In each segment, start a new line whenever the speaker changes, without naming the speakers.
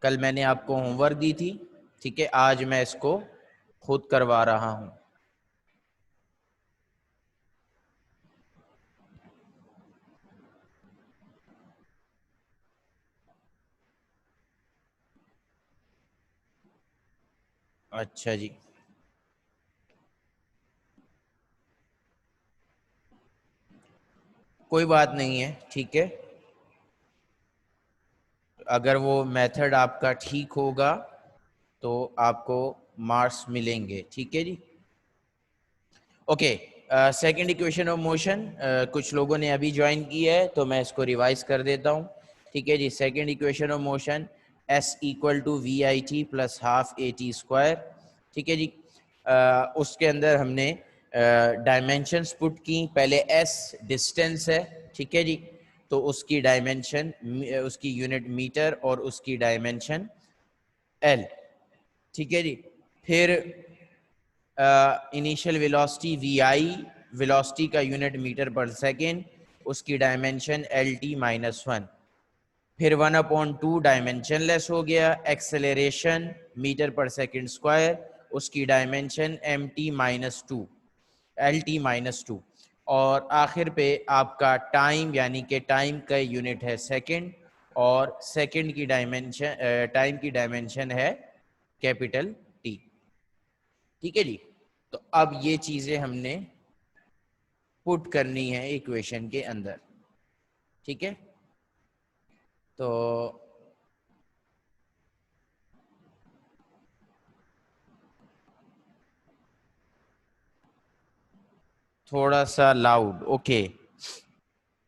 कल मैंने आपको होमवर्क दी थी, ठीक है, आज मैं इसको खुद करवा रहा हूं। अच्छा जी, कोई बात नहीं है, ठीक है। अगर वो मेथड आपका ठीक होगा तो आपको मार्क्स मिलेंगे, ठीक है जी। Okay, second equation of motion, कुछ लोगों ने अभी ज्वाइन किया है तो मैं इसको रिवाइज कर देता हूँ, ठीक है जी। Second equation of motion, S equal to V I T plus half A T square, ठीक है जी। उसके अंदर हमने डायमेंशंस पुट की। पहले एस डिस्टेंस है, ठीक है जी, तो उसकी डायमेंशन, उसकी यूनिट मीटर और उसकी डायमेंशन एल, ठीक है जी। फिर initial velocity V I, velocity का यूनिट मीटर पर सेकेंड, उसकी dimension L T minus one. फिर 1/2 डायमेंशन लेस हो गया। Acceleration metre per second square, उसकी dimension M T minus two, L T minus two. और आखिर पे आपका टाइम, यानी कि टाइम का यूनिट है सेकेंड, और सेकेंड की डायमेंशन, टाइम की डायमेंशन है कैपिटल टी, ठीक है जी। तो अब ये चीजें हमने पुट करनी है इक्वेशन के अंदर, ठीक है। तो थोड़ा सा लाउड, ओके।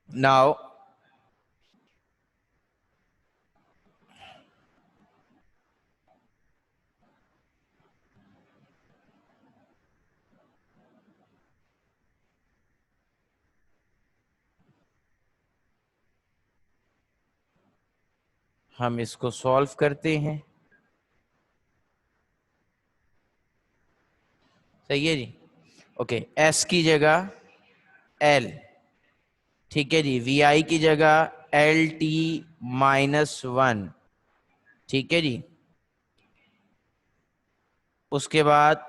नाउ हम इसको सॉल्व करते हैं, सही है जी। ओके, एस की जगह एल, ठीक है जी। वी आई की जगह एल टी माइनस वन, ठीक है जी। उसके बाद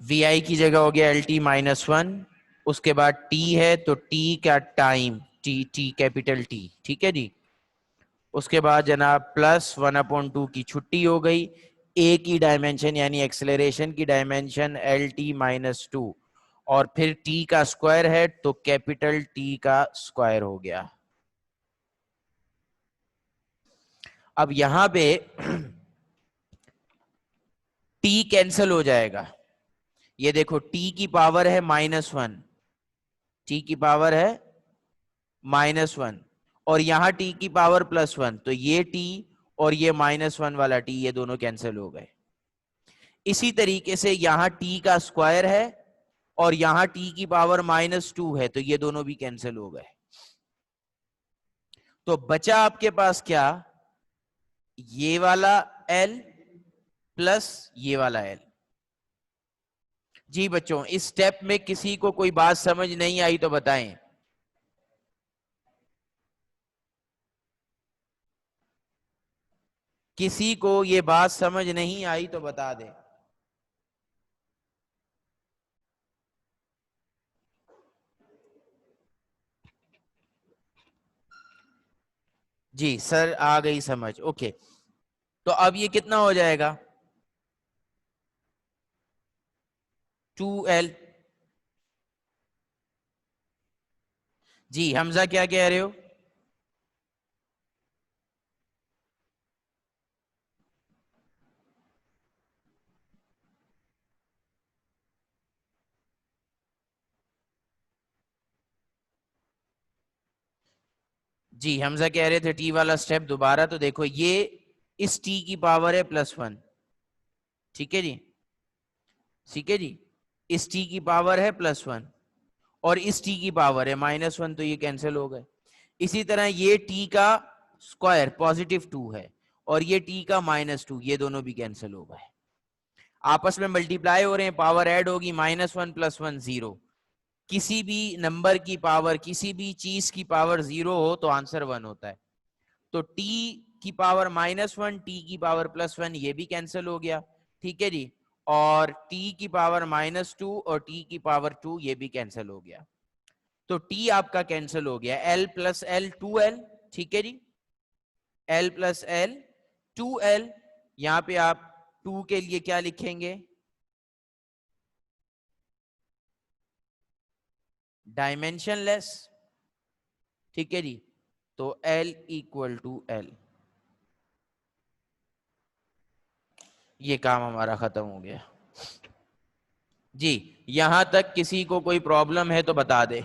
वी आई की जगह हो गया एल टी माइनस वन। उसके बाद टी है तो टी का time, T, T capital T, ठीक है जी। उसके बाद जनाब प्लस 1/2 की छुट्टी हो गई। ए की डायमेंशन यानी एक्सेलरेशन की dimension L T minus two, और फिर टी का स्क्वायर है तो कैपिटल टी का स्क्वायर हो गया। अब यहां पे टी कैंसिल हो जाएगा। ये देखो, टी की पावर है माइनस वन, टी की पावर है माइनस वन, और यहां टी की पावर प्लस वन, तो ये टी और ये माइनस वन वाला टी, ये दोनों कैंसिल हो गए। इसी तरीके से यहां टी का स्क्वायर है और यहां टी की पावर माइनस टू है, तो ये दोनों भी कैंसिल हो गए। तो बचा आपके पास क्या, ये वाला एल प्लस ये वाला एल। जी बच्चों, इस स्टेप में किसी को कोई बात समझ नहीं आई तो बताएं। किसी को ये बात समझ नहीं आई तो बता दें। जी सर, आ गई समझ, ओके। तो अब ये कितना हो जाएगा, 2L। जी हमजा क्या कह रहे हो? जी हमजा कह रहे थे टी वाला स्टेप दोबारा, तो देखो ये इस टी की पावर है प्लस वन, ठीक है जी, ठीक है जी। इस टी की पावर है प्लस वन और इस टी की पावर है माइनस वन, तो ये कैंसिल हो गए। इसी तरह ये टी का स्क्वायर पॉजिटिव टू है और ये टी का माइनस टू, ये दोनों भी कैंसिल हो गए। आपस में मल्टीप्लाई हो रहे हैं, पावर ऐड होगी, -1 + 1 0। किसी भी नंबर की पावर, किसी भी चीज की पावर 0 हो तो आंसर 1 होता है। तो t की पावर -1, t की पावर +1, ये भी कैंसिल हो गया, ठीक है जी। और t की पावर -2 और t की पावर 2, ये भी कैंसिल हो गया। तो t आपका कैंसिल हो गया, l + l 2l, ठीक है जी। l + l 2l। यहां पे आप 2 के लिए क्या लिखेंगे? डायमेंशनलेस, ठीक है जी। तो l = l। ये काम हमारा खत्म हो गया जी। यहां तक किसी को कोई प्रॉब्लम है तो बता दे।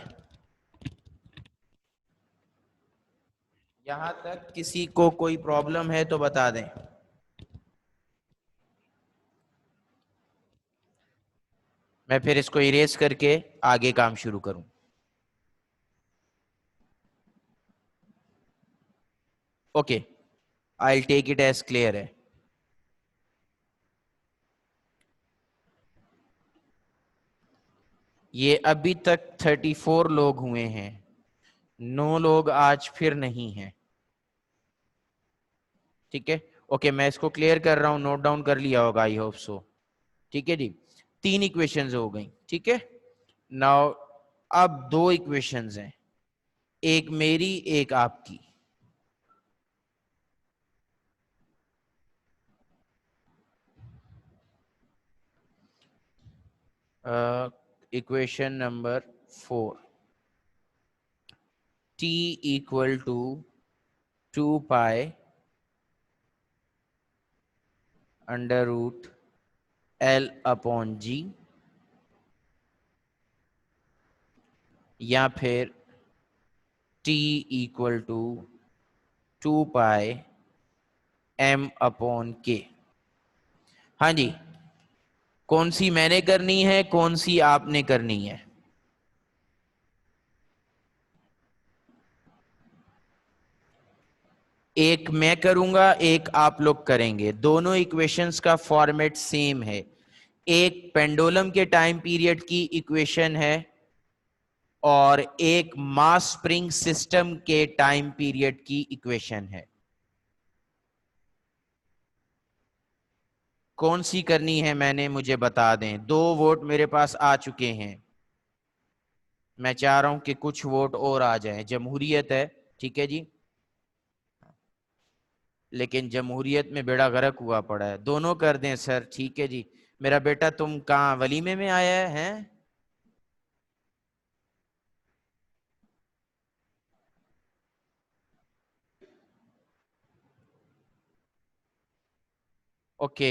यहां तक किसी को कोई प्रॉब्लम है तो बता दें। मैं फिर इसको इरेज करके आगे काम शुरू करूं। Okay, I take it as clear है। ये अभी तक 34 लोग हुए हैं, 9 लोग आज फिर नहीं हैं, ठीक है। ओके, मैं इसको क्लियर कर रहा हूं, नोट डाउन कर लिया होगा, आई होप सो, ठीक है जी। 3 इक्वेशंस हो गई, ठीक है। नाउ अब 2 इक्वेशंस हैं, एक मेरी एक आपकी। Equation number 4, t = 2 pi √L/G, या फिर t = 2 pi m/k। हाँ जी, कौन सी मैंने करनी है, कौन सी आपने करनी है? एक मैं करूंगा, एक आप लोग करेंगे। दोनों इक्वेशंस का फॉर्मेट सेम है। एक पेंडुलम के टाइम पीरियड की इक्वेशन है और एक मास स्प्रिंग सिस्टम के टाइम पीरियड की इक्वेशन है। कौन सी करनी है मैंने, मुझे बता दें। 2 वोट मेरे पास आ चुके हैं, मैं चाह रहा हूं कि कुछ वोट और आ जाएं। जमहूरियत है, ठीक है जी, लेकिन जमहूरियत में बेड़ा गर्क हुआ पड़ा है। दोनों कर दें सर, ठीक है जी। मेरा बेटा तुम कहाँ वलीमे में आया है, हैं? ओके,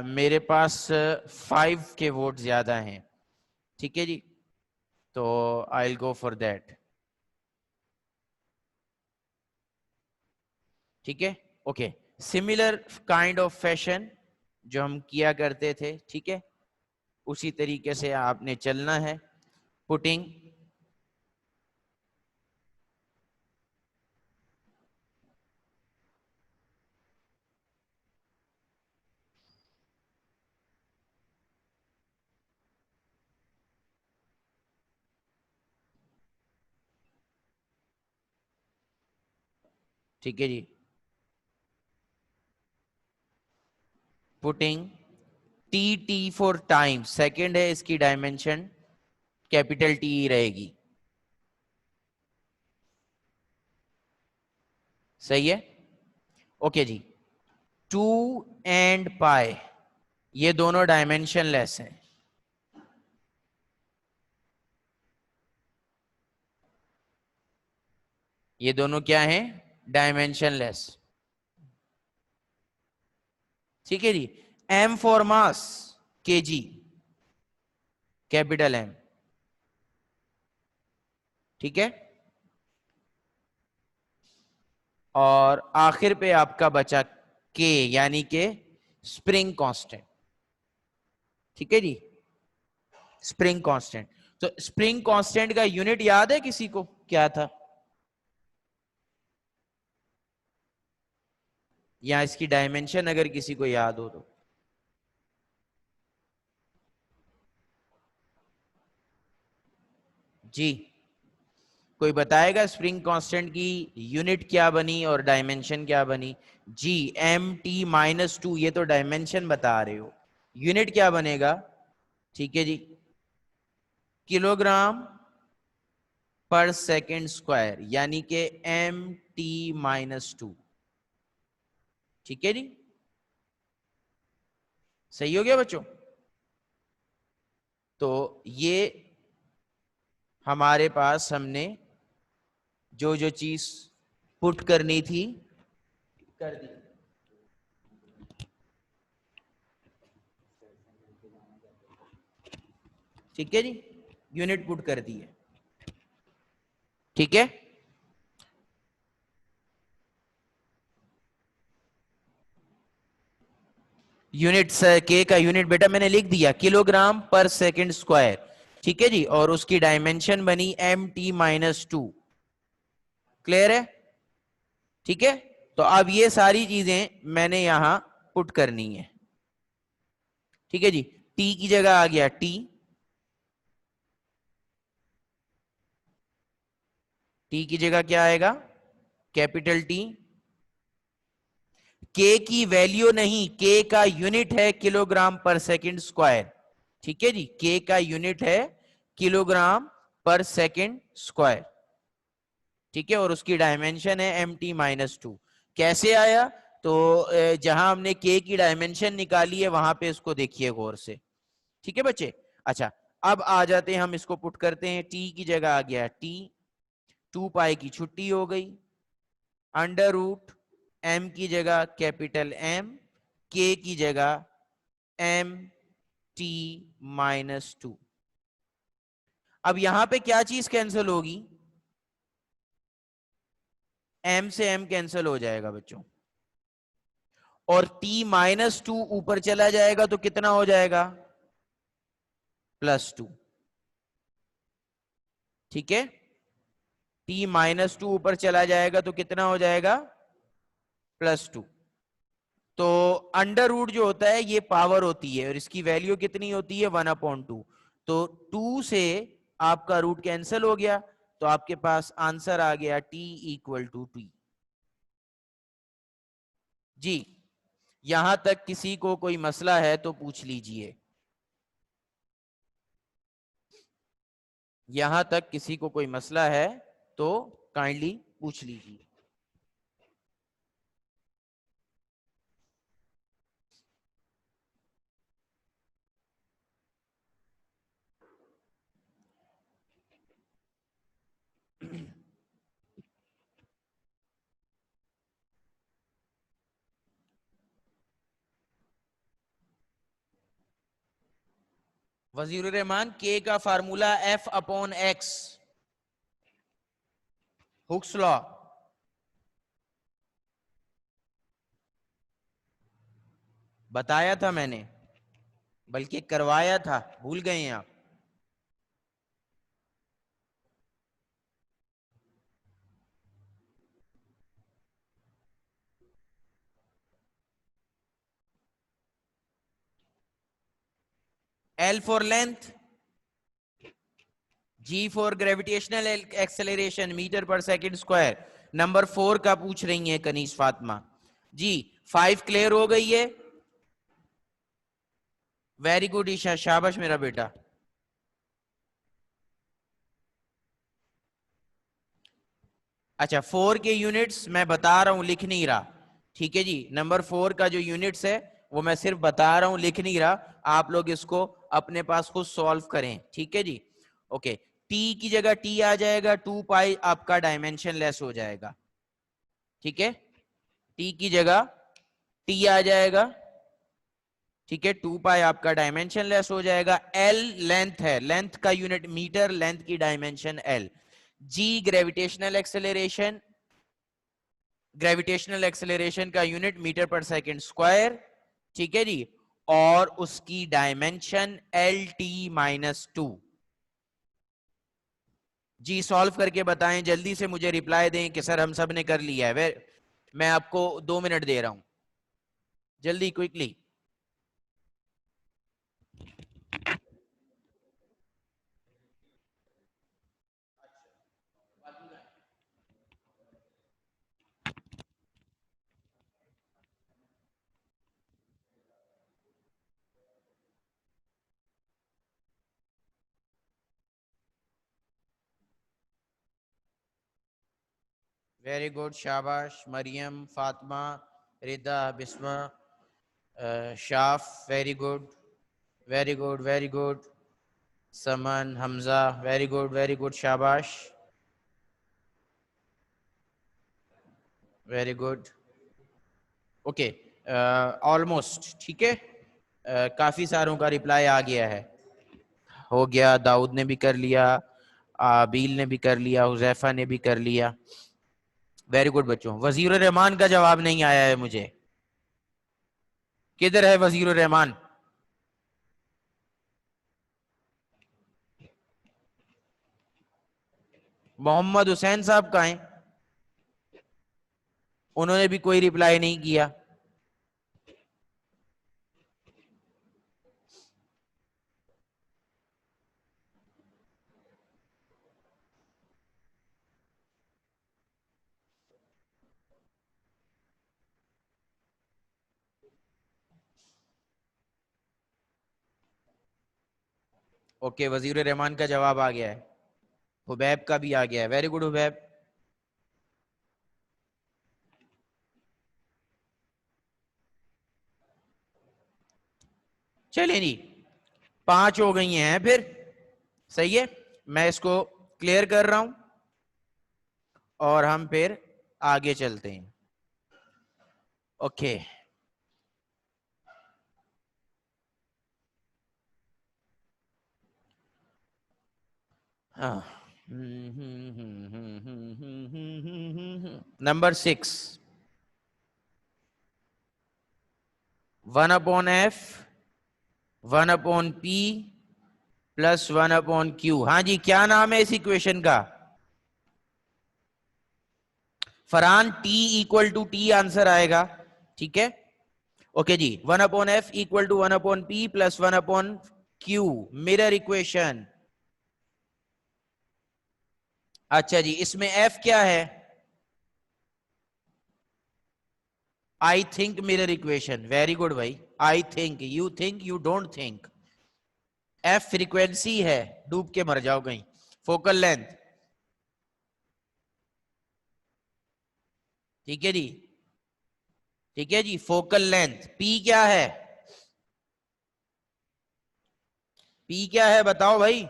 मेरे पास 5 के वोट ज्यादा हैं, ठीक है जी। तो I will go for that, ठीक है। Okay, similar kind of fashion जो हम किया करते थे, ठीक है, उसी तरीके से आपने चलना है। पुटिंग ठीक है जी। Putting T for time, second है, इसकी डायमेंशन कैपिटल टी रहेगी, सही है। Okay ji. 2 एंड पाई, ये दोनों डायमेंशन लेस हैं। ये दोनों क्या हैं? डायमेंशन लेस, ठीक है जी। M for mass, KG, capital M, ठीक है। और आखिर पे आपका बचा के, यानी के स्प्रिंग कांस्टेंट, ठीक है जी। स्प्रिंग कांस्टेंट, तो स्प्रिंग कांस्टेंट का यूनिट याद है किसी को, क्या था? या इसकी डायमेंशन अगर किसी को याद हो तो? जी कोई बताएगा स्प्रिंग कांस्टेंट की यूनिट क्या बनी और डायमेंशन क्या बनी? जी mt-2, ये तो डायमेंशन बता रहे हो, यूनिट क्या बनेगा? ठीक है जी, किलोग्राम पर सेकेंड स्क्वायर, यानी कि mt-2। ठीक है जी, सही हो गया बच्चों? तो ये हमारे पास हमने जो जो चीज पुट करनी थी कर दी। ठीक है जी, यूनिट पुट कर दी है। ठीक है, यूनिट के का यूनिट बेटा मैंने लिख दिया, किलोग्राम पर सेकंड स्क्वायर। ठीक है जी, और उसकी डायमेंशन बनी mt-2। क्लियर है? ठीक है, तो अब ये सारी चीजें मैंने यहां पुट करनी है। ठीक है जी, t की जगह आ गया t, t की जगह क्या आएगा? Capital T। k की वैल्यू नहीं, k का यूनिट है किलोग्राम पर सेकंड स्क्वायर। ठीक है जी, k का यूनिट है किलोग्राम पर सेकंड स्क्वायर। ठीक है, और उसकी डायमेंशन है mt-2। कैसे आया? तो जहां हमने k की डायमेंशन निकाली है वहां पे इसको देखिए गौर से। ठीक है बच्चे, अच्छा अब आ जाते हैं, हम इसको पुट करते हैं। t की जगह आ गया t, 2 पाई की छुट्टी हो गई, अंडर रूट m की जगह कैपिटल M, k की जगह mt-2। अब यहां पे क्या चीज कैंसिल होगी? m से m कैंसिल हो जाएगा बच्चों, और t-2 ऊपर चला जाएगा तो कितना हो जाएगा? +2। ठीक है, t-2 ऊपर चला जाएगा तो कितना हो जाएगा? +2। तो अंडर रूट जो होता है ये पावर होती है, और इसकी वैल्यू कितनी होती है? 1/2। तो 2 से आपका रूट कैंसिल हो गया, तो आपके पास आंसर आ गया t = t। जी, यहां तक किसी को कोई मसला है तो पूछ लीजिए, यहां तक किसी को कोई मसला है तो काइंडली पूछ लीजिए। वजीर रहमान, के का फार्मूला F/x, हुक्स लॉ। बताया था मैंने, बल्कि करवाया था, भूल गए हैं आप? L for length, G for gravitational acceleration, metre per second square. Number 4 का पूछ रही है कनीज फातिमा जी। 5 क्लियर हो गई है? वेरी गुड ईशा, शाबाश मेरा बेटा। अच्छा, 4 के यूनिट्स मैं बता रहा हूं, लिख नहीं रहा। ठीक है जी, नंबर 4 का जो यूनिट्स है वो मैं सिर्फ बता रहा हूं, लिख नहीं रहा। आप लोग इसको अपने पास खुद सॉल्व करें। ठीक है जी, ओके। टी की जगह टी आ जाएगा, 2 पाई आपका डायमेंशन लेस हो जाएगा। ठीक है, टी की जगह टी आ जाएगा। ठीक है, 2 पाई आपका डायमेंशन लेस हो जाएगा। एल लेंथ है, लेंथ का यूनिट मीटर, लेंथ की डायमेंशन एल। जी ग्रेविटेशनल एक्सेलरेशन, ग्रेविटेशनल एक्सेलरेशन का unit metre per second square. ठीक है जी, और उसकी डायमेंशन LT-2। जी सॉल्व करके बताएं, जल्दी से मुझे रिप्लाई दें कि सर हम सब ने कर लिया है। मैं आपको 2 मिनट दे रहा हूं, जल्दी क्विकली। वेरी गुड, शाबाश। Maryam, Fatima, Rida, Bisma, Shaf, very good, very good, very good. Saman, Hamza, very good, very good, शाबाश, वेरी गुड। ओके, ऑलमोस्ट ठीक है। काफी सारों का रिप्लाई आ गया है। हो गया, दाऊद ने भी कर लिया, आबील ने भी कर लिया, हुजैफा ने भी कर लिया। वेरी गुड बच्चों। वजीर रहमान का जवाब नहीं आया है मुझे। किधर है वजीर रहमान? मोहम्मद हुसैन साहब का है? उन्होंने भी कोई रिप्लाई नहीं किया। ओके, वजीर रहमान का जवाब आ गया है। हुबैब का भी आ गया है। Very good Hubaib. चलिए जी, 5 हो गई हैं फिर। सही है, मैं इसको क्लियर कर रहा हूं और हम फिर आगे चलते हैं। ओके। हाँ। Number 6, 1/f 1/p plus 1/q। हाँ जी, क्या नाम है इस इक्वेशन का? Farhan, t equal to T answer आएगा। ठीक है, ओके जी। 1/f equal to 1/p plus 1/q, mirror equation. अच्छा जी, इसमें f क्या है? I think mirror equation. Very good भाई। I think, you don't think. F frequency है, डूब के मर जाओ कहीं। फोकल लेंथ, ठीक है जी, ठीक है जी। फोकल लेंथ, पी क्या है? पी क्या है बताओ भाई।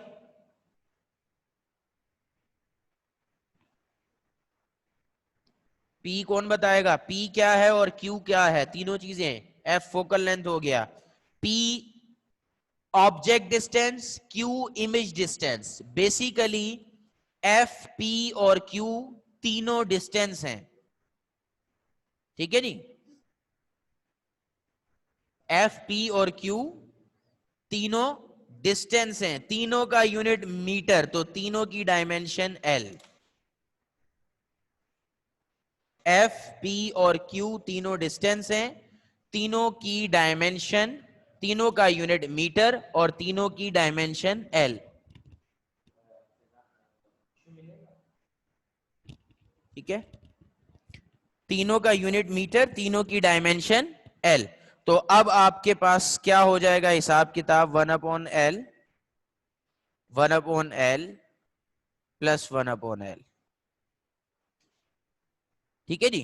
पी कौन बताएगा? पी क्या है और क्यू क्या है? तीनों चीजें। एफ फोकल लेंथ हो गया, P object distance, Q image distance. Basically F, P और क्यू तीनों डिस्टेंस हैं। ठीक है जी, एफ, पी और क्यू तीनों डिस्टेंस हैं। तीनों का यूनिट मीटर, तो तीनों की डायमेंशन एल। एफ, पी और क्यू तीनों डिस्टेंस हैं, तीनों की डायमेंशन, तीनों का यूनिट मीटर और तीनों की डायमेंशन एल। ठीक है, तीनों का यूनिट मीटर, तीनों की डायमेंशन एल। तो अब आपके पास क्या हो जाएगा हिसाब किताब? 1/L, 1/L plus 1/L। ठीक है जी,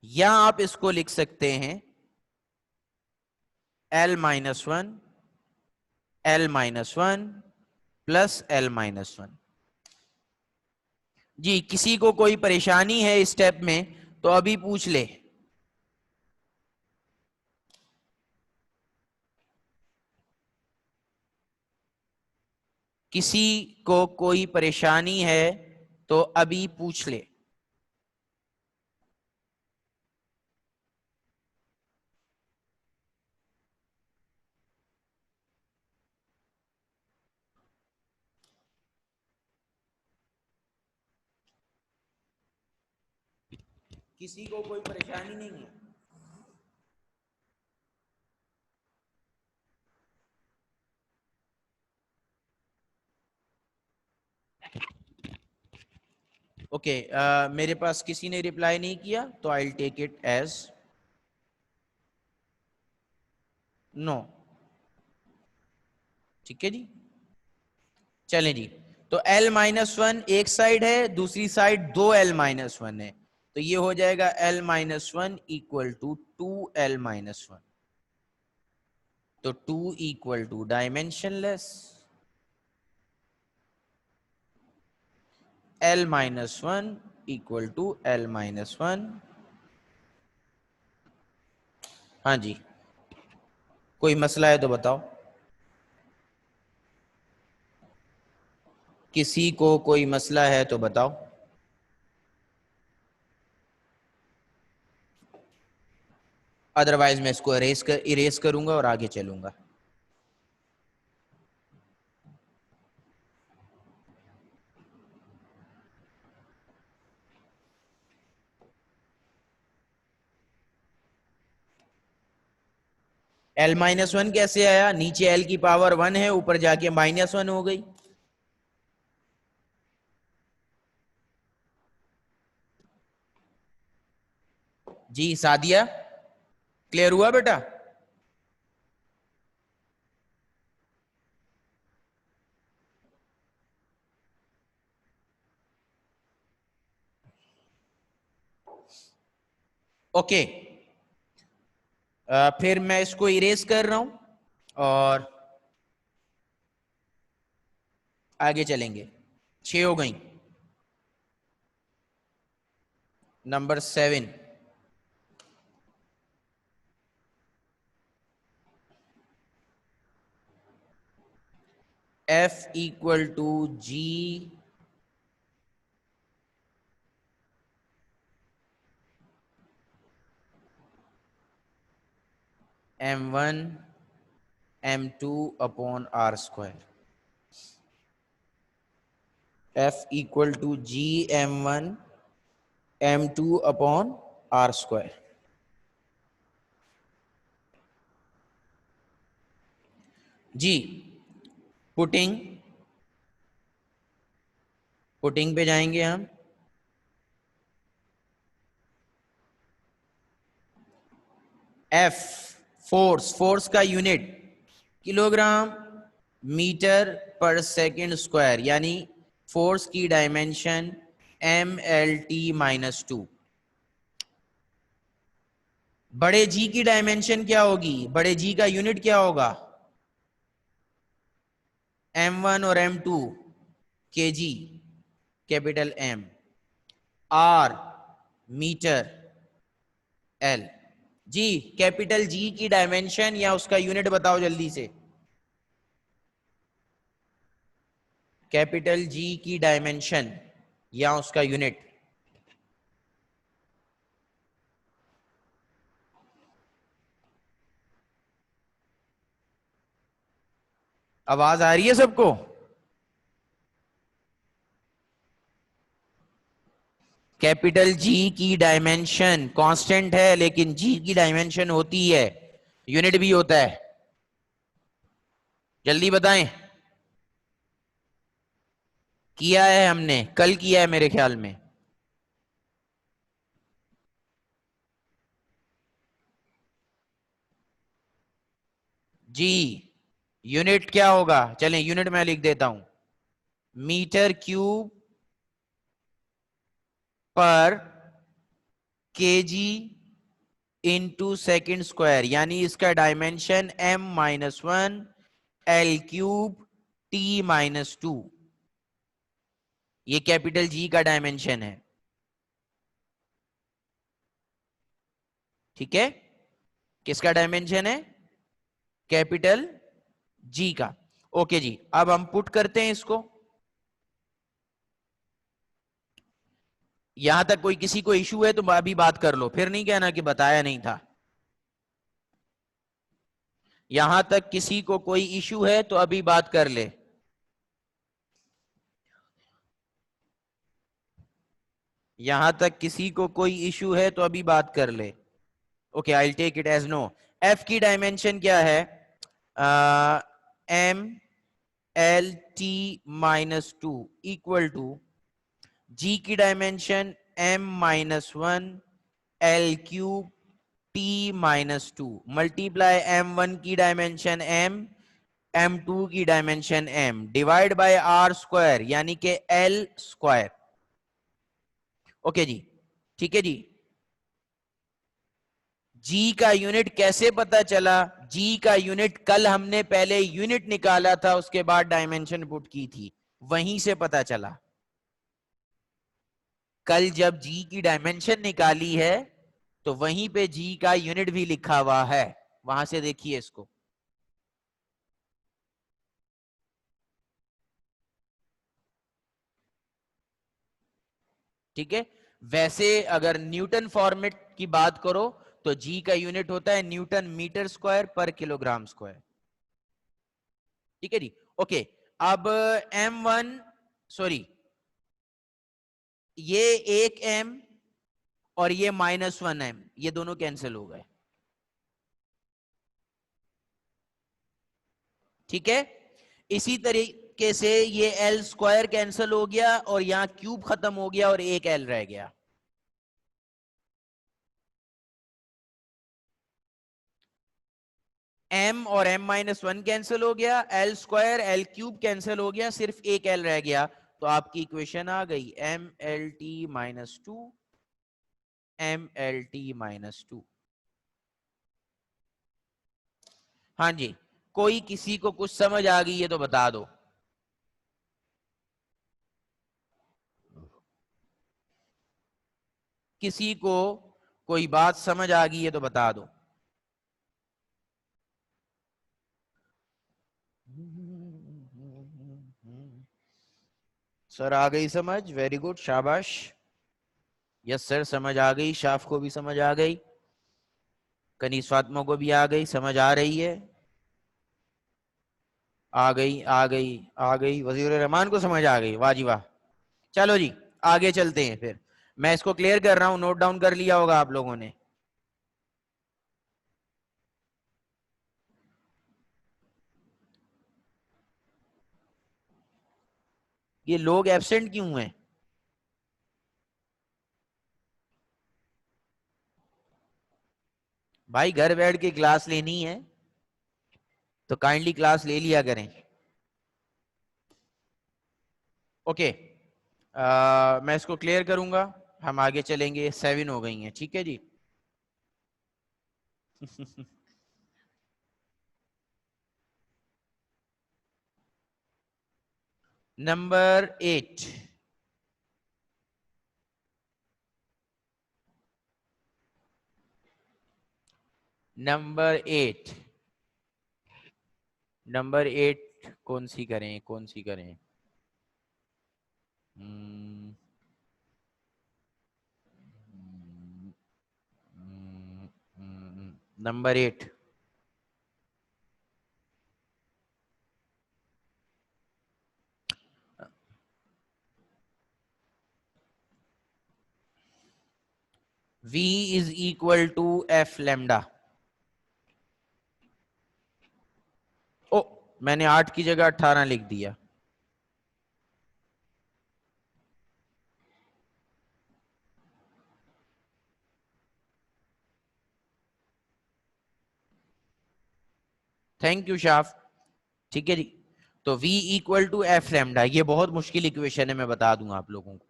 या आप इसको लिख सकते हैं L-1, L-1 प्लस L-1। जी, किसी को कोई परेशानी है इस स्टेप में तो अभी पूछ ले। किसी को कोई परेशानी है तो अभी पूछ ले। किसी को कोई परेशानी नहीं है? ओके, मेरे पास किसी ने रिप्लाई नहीं किया तो I will take it as no. ठीक है जी, चलें जी। तो l माइनस वन एक साइड है, दूसरी साइड 2l माइनस वन है, तो ये हो जाएगा l minus one equal to 2l minus one. तो 2 equal to dimensionless, l minus one equal to l minus one. हाँ जी, कोई मसला है तो बताओ। किसी को कोई मसला है तो बताओ। अदरवाइज मैं इसको इरेज करूंगा और आगे चलूंगा। l माइनस वन कैसे आया? नीचे l की पावर 1 है, ऊपर जाके माइनस 1 हो गई। जी सादिया, क्लियर हुआ बेटा? ओके, फिर मैं इसको इरेज कर रहा हूं और आगे चलेंगे। 6 हो गई। Number 7, F equal to G M1 M2 upon R square. F equal to G M1 M2 upon R square. जी पुटिंग पुटिंग पे जाएंगे हम। F फोर्स का unit kilogram metre per second square, यानी फोर्स की डायमेंशन MLT माइनस 2। बड़े जी की dimension क्या होगी? बड़े जी का यूनिट क्या होगा? M1 और M2 kg capital M, R मीटर, L। जी कैपिटल जी की डायमेंशन या उसका यूनिट बताओ जल्दी से। कैपिटल जी की डायमेंशन या उसका यूनिट। आवाज आ रही है सबको? कैपिटल जी की डायमेंशन कांस्टेंट है, लेकिन जी की डायमेंशन होती है, यूनिट भी होता है। जल्दी बताएं। किया है हमने, कल किया है मेरे ख्याल में। जी यूनिट क्या होगा? चलें यूनिट मैं लिख देता हूं, मीटर क्यूब पर केजी इंटू सेकेंड स्क्वायर, यानी इसका dimension M-1 L cube T-2। ये कैपिटल जी का डायमेंशन है। ठीक है, किसका डायमेंशन है? कैपिटल जी का। ओके जी, अब हम पुट करते हैं इसको। यहां तक कोई किसी को इशू है तो अभी बात कर लो, फिर नहीं कहना कि बताया नहीं था। यहां तक किसी को कोई इशू है तो अभी बात कर ले। यहां तक किसी को कोई इशू है तो अभी बात कर ले। Okay, I will take it as no. F की डायमेंशन क्या है? M-L-T-2 इक्वल टू जी की dimension M-1 L cube T-2 multiply M1 की डायमेंशन M m2 की dimension m divide by r square यानी कि l स्क्वायर। ओके जी, ठीक है जी। g का यूनिट कैसे पता चला? g का यूनिट कल हमने पहले यूनिट निकाला था, उसके बाद डायमेंशन पुट की थी, वहीं से पता चला। कल जब g की डायमेंशन निकाली है तो वहीं पे g का यूनिट भी लिखा हुआ है, वहां से देखिए इसको। ठीक है। वैसे अगर न्यूटन फॉर्मेट की बात करो तो जी का यूनिट होता है न्यूटन मीटर स्क्वायर पर किलोग्राम स्क्वायर। ठीक है जी। ओके, अब m1 सॉरी ये 1m और ये -1m, ये दोनों कैंसिल हो गए। ठीक है। इसी तरीके से ये l स्क्वायर कैंसिल हो गया और यहां क्यूब खत्म हो गया और एक l रह गया। m और m-1 कैंसिल हो गया, l square l cube cancel हो गया, सिर्फ एक l रह गया। तो आपकी इक्वेशन आ गई m(L_T-2 m(L_T-2)। हाँ जी, कोई किसी को कुछ समझ आ गई है तो बता दो। किसी को कोई बात समझ आ गई है तो बता दो। सर आ गई समझ, वेरी गुड, शाबाश। यस सर, समझ आ गई, शाफ को भी समझ आ गई, कनीस फातिमा को भी आ गई, समझ आ रही है। आ गई आ गई आ गई, वजीर रहमान को समझ आ गई, वाह जी वाह। चलो जी, आगे चलते हैं फिर। मैं इसको क्लियर कर रहा हूं, नोट डाउन कर लिया होगा आप लोगों ने। ये लोग एब्सेंट क्यों हैं? भाई घर बैठ के क्लास लेनी है तो काइंडली क्लास ले लिया करें। ओके, मैं इसको क्लियर करूंगा, हम आगे चलेंगे। 7 हो गई हैं, ठीक है जी। नंबर 8, नंबर 8, नंबर 8 कौन सी करें, कौन सी करें? Number 8, V is equal to F lambda. ओ, मैंने 8 की जगह 18 लिख दिया। Thank you Shaf. ठीक है जी। तो V equal to F lambda, ये बहुत मुश्किल इक्वेशन है, मैं बता दूंगा आप लोगों को।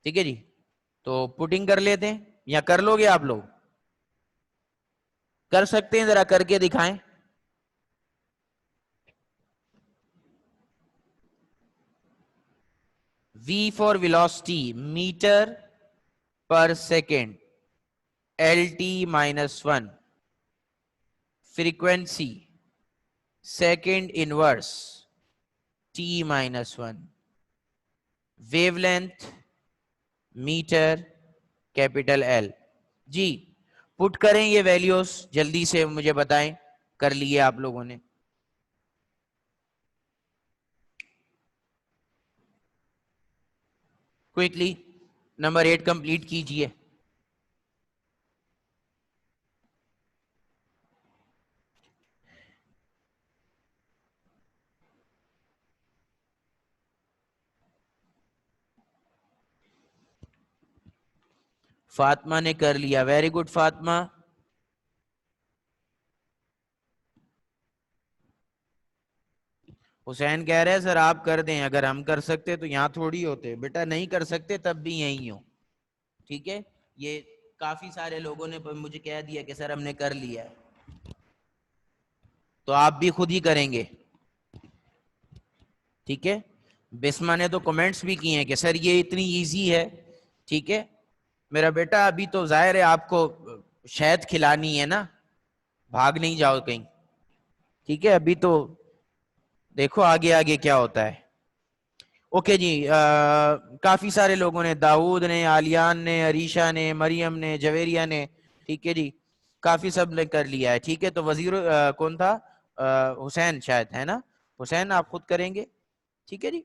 ठीक है जी। तो पुटिंग कर लेते हैं, या कर लोगे आप लोग? कर सकते हैं, जरा करके दिखाएं। V for velocity metre per second, LT-1, frequency second inverse T-1, wavelength metre capital L। जी, पुट करें ये वैल्यूज, जल्दी से मुझे बताएं। कर लिए आप लोगों ने? क्विकली नंबर 8 कंप्लीट कीजिए। फातिमा ने कर लिया, वेरी गुड फातिमा। हुसैन कह रहे हैं सर आप कर दें, अगर हम कर सकते तो यहाँ थोड़ी होते। बेटा नहीं कर सकते तब भी यहीं हो, ठीक है। ये काफी सारे लोगों ने मुझे कह दिया कि सर हमने कर लिया है, तो आप भी खुद ही करेंगे, ठीक है। बिस्मा ने तो कमेंट्स भी किए हैं कि सर ये इतनी इजी है, ठीक है। मेरा बेटा अभी तो जाहिर है आपको शहद खिलानी है ना, भाग नहीं जाओ कहीं, ठीक है। अभी तो देखो आगे आगे क्या होता है। ओके जी, काफी सारे लोगों ने, दाऊद ने, आलियान ने, अरीशा ने, मरियम ने, जवेरिया ने, ठीक है जी, काफी सब ने कर लिया है, ठीक है। तो वजीर कौन था? हुसैन शायद, है ना? हुसैन आप खुद करेंगे, ठीक है जी।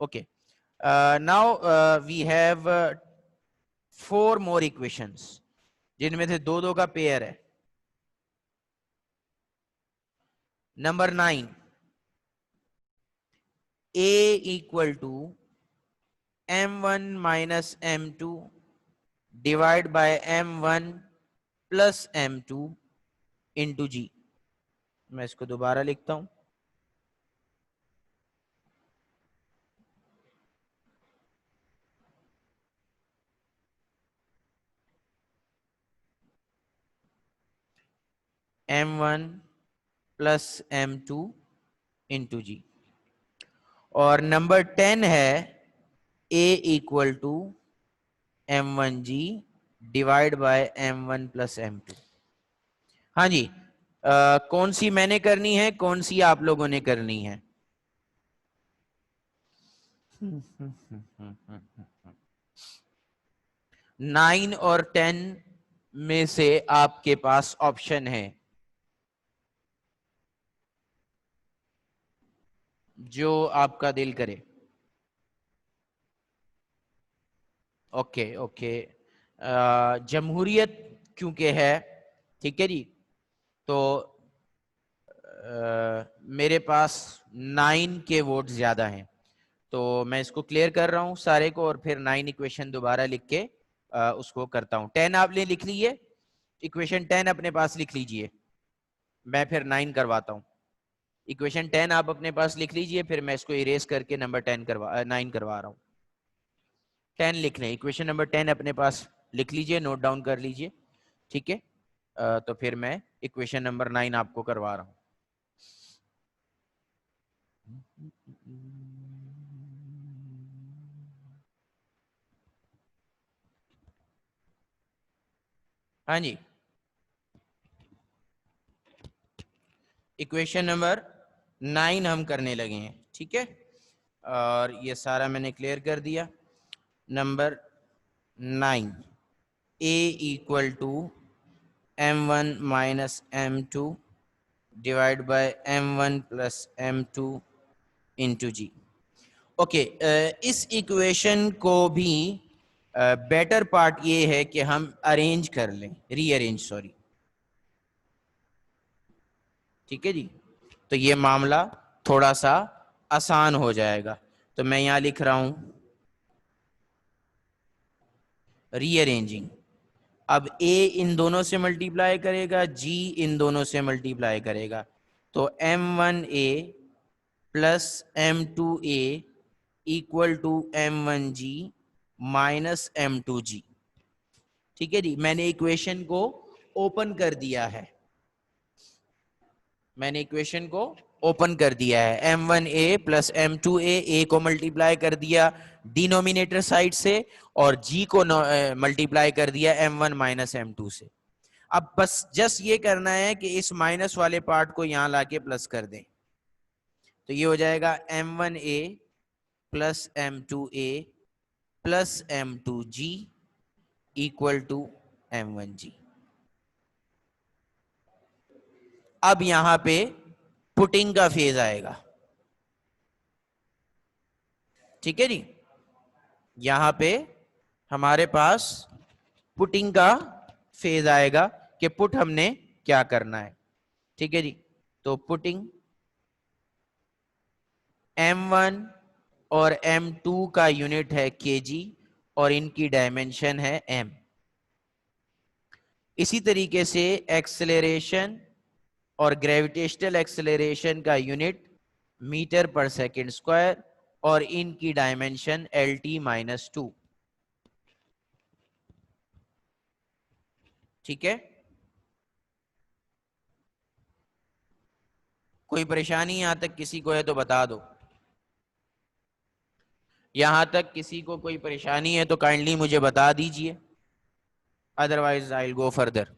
Okay, now we have 4 more equations, जिनमें से दो दो का पेयर है। Number 9, A equal to m1 minus m2 divide by m1 plus m2 into G. मैं इसको दोबारा लिखता हूं। m1 प्लस m2 इंटू जी। और नंबर 10 है a equal to m1g divide by m1 plus m2। हाँ जी, कौन सी मैंने करनी है, कौन सी आप लोगों ने करनी है? 9 और 10 में से आपके पास ऑप्शन है, जो आपका दिल करे। ओके ओके, जमहूरियत क्योंकि है, ठीक है जी, तो मेरे पास 9 के वोट ज्यादा हैं, तो मैं इसको क्लियर कर रहा हूं सारे को, और फिर 9 इक्वेशन दोबारा लिख के उसको करता हूं। 10 आपने लिख ली है, इक्वेशन 10 अपने पास लिख लीजिए, मैं फिर 9 करवाता हूं। इक्वेशन 10 आप अपने पास लिख लीजिए, फिर मैं इसको इरेज करके नंबर 9 करवा रहा हूं। 10 लिख लें, इक्वेशन नंबर 10 अपने पास लिख लीजिए, नोट डाउन कर लीजिए, ठीक है। तो फिर मैं इक्वेशन नंबर 9 आपको करवा रहा हूं। हाँ जी, इक्वेशन नंबर 9 हम करने लगे हैं, ठीक है। और ये सारा मैंने क्लियर कर दिया। Number 9, a equal to m1 minus m2 divide by m1 plus m2 into g. Okay, इस इक्वेशन को भी बेटर पार्ट ये है कि हम अरेंज कर लें, रीअरेंज सॉरी, ठीक है जी। तो ये मामला थोड़ा सा आसान हो जाएगा। तो मैं यहां लिख रहा हूं रीअरेंजिंग। अब a इन दोनों से मल्टीप्लाई करेगा, g इन दोनों से मल्टीप्लाई करेगा, तो m1a plus m2a equal to m1g minus m2g, ठीक है जी। मैंने इक्वेशन को ओपन कर दिया है, मैंने इक्वेशन को ओपन कर दिया है। m1a प्लस m2a, a को मल्टीप्लाई कर दिया डिनोमिनेटर साइड से, और g को मल्टीप्लाई कर दिया m1 माइनस m2 से। अब बस जस्ट ये करना है कि इस माइनस वाले पार्ट को यहां लाके प्लस कर दें, तो ये हो जाएगा m1a plus m2a plus m2g equal to m1g। अब यहां पे पुटिंग का फेज आएगा, ठीक है जी। यहां पे हमारे पास पुटिंग का फेज आएगा कि पुट हमने क्या करना है, ठीक है जी। तो पुटिंग m1 और m2 का यूनिट है kg और इनकी डायमेंशन है m। इसी तरीके से एक्सेलरेशन और ग्रेविटेशनल एक्सेलरेशन का unit metre per second square और इनकी डायमेंशन LT-2। ठीक है, कोई परेशानी यहां तक किसी को है तो बता दो। यहां तक किसी को कोई परेशानी है तो काइंडली मुझे बता दीजिए, otherwise I will go further.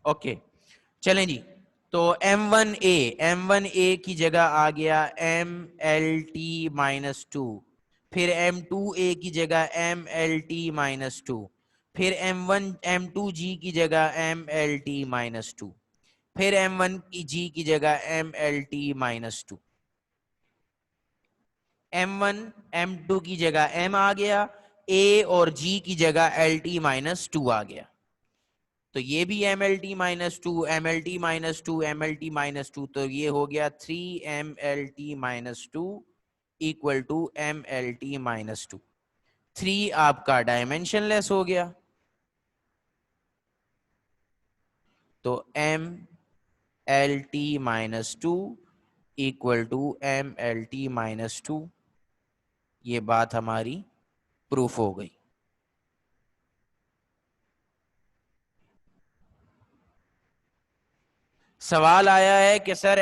Okay, चलें जी। तो M1A की जगह आ गया MLT-2, फिर M2A की जगह MLT-2, फिर M2G की जगह MLT-2, फिर M1G की जगह MLT-2। M1 M2 की जगह M आ गया, A और G की जगह LT-2 आ गया। तो ये भी MLT-2, MLT-2, MLT-2, तो ये हो गया 3MLT-2 इक्वल टू MLT-2। 3 आपका डायमेंशनलेस हो गया, तो MLT-2 इक्वल टू MLT-2। ये बात हमारी प्रूफ हो गई। सवाल आया है कि सर